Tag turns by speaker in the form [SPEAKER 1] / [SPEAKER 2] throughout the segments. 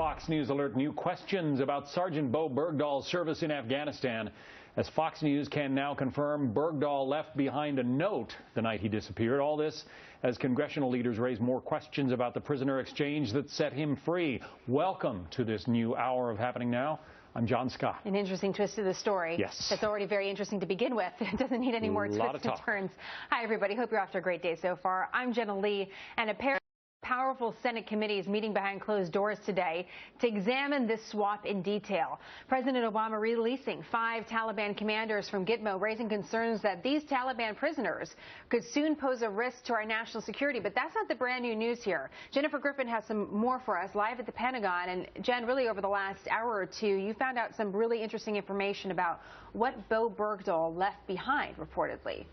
[SPEAKER 1] Fox News alert new questions about Sergeant Bo Bergdahl's service in Afghanistan, as Fox News can now confirm Bergdahl left behind a note the night he disappeared. All this as congressional leaders raise more questions about the prisoner exchange that set him free. Welcome to this new hour of Happening Now. I'm John Scott.
[SPEAKER 2] An interesting twist to the story.
[SPEAKER 1] Yes.
[SPEAKER 2] That's already very interesting to begin with. It doesn't need any more twists and turns. Hi, everybody. Hope you're off to a great day so far. I'm Jenna Lee, and a pair of powerful Senate committees meeting behind closed doors today to examine this swap in detail. President Obama releasing 5 Taliban commanders from Gitmo, raising concerns that these Taliban prisoners could soon pose a risk to our national security. But that's not the brand new news here. Jennifer Griffin has some more for us live at the Pentagon. And Jen, really over the last hour or two, you found out some really interesting information about what Bo Bergdahl left behind, reportedly.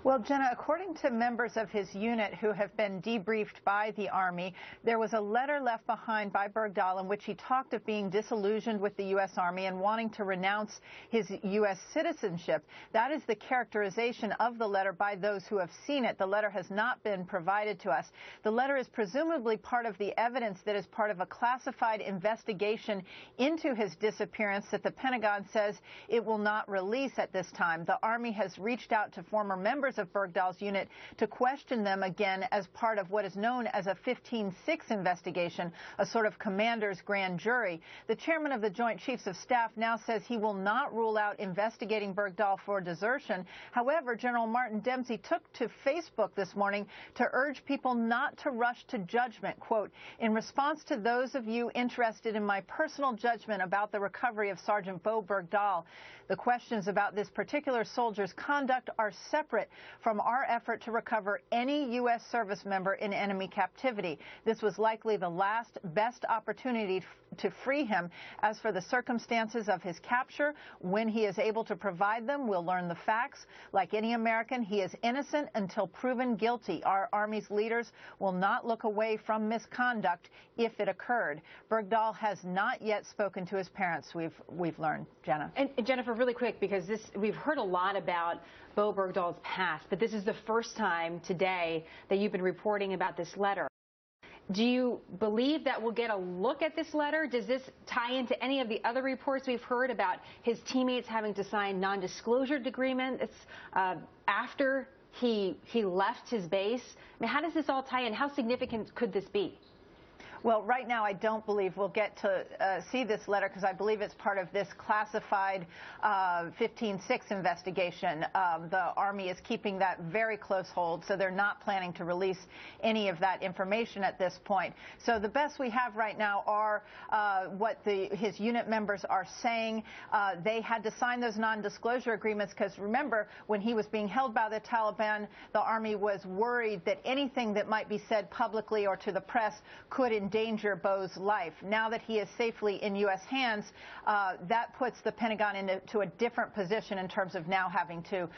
[SPEAKER 3] Well, Jenna, according to members of his unit who have been debriefed by the Army, there was a letter left behind by Bergdahl in which he talked of being disillusioned with the U.S. Army and wanting to renounce his U.S. citizenship. That is the characterization of the letter by those who have seen it. The letter has not been provided to us. The letter is presumably part of the evidence that is part of a classified investigation into his disappearance that the Pentagon says it will not release at this time. The Army has reached out to former members of Bergdahl's unit to question them again as part of what is known as a 15-6 investigation, a sort of commander's grand jury. The chairman of the Joint Chiefs of Staff now says he will not rule out investigating Bergdahl for desertion. However, General Martin Dempsey took to Facebook this morning to urge people not to rush to judgment. Quote, "In response to those of you interested in my personal judgment about the recovery of Sergeant Bo Bergdahl, the questions about this particular soldier's conduct are separate from our effort to recover any U.S. service member in enemy captivity. This was likely the last best opportunity to free him. As for the circumstances of his capture, when he is able to provide them, we'll learn the facts. Like any American, he is innocent until proven guilty. Our Army's leaders will not look away from misconduct if it occurred." Bergdahl has not yet spoken to his parents, we've learned, Jenna.
[SPEAKER 2] And Jennifer, really quick, because we've heard a lot about Bo Bergdahl's past, but this is the first time today that you've been reporting about this letter. Do you believe that we'll get a look at this letter? Does this tie into any of the other reports we've heard about his teammates having to sign non-disclosure agreements after he left his base? I mean, how does this all tie in? How significant could this be?
[SPEAKER 3] Well, right now, I don't believe we'll get to see this letter because I believe it's part of this classified 15-6 investigation. The Army is keeping that very close hold, so they're not planning to release any of that information at this point. So the best we have right now are what his unit members are saying. They had to sign those non-disclosure agreements because, remember, when he was being held by the Taliban, the Army was worried that anything that might be said publicly or to the press could endanger Bo's life. Now that he is safely in U.S. hands, that puts the Pentagon into a different position in terms of now having to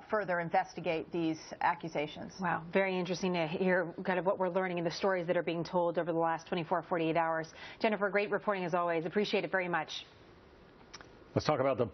[SPEAKER 3] further investigate these accusations.
[SPEAKER 2] Wow, very interesting to hear kind of what we're learning in the stories that are being told over the last 24, 48 hours. Jennifer, great reporting as always. Appreciate it very much.
[SPEAKER 1] Let's talk about the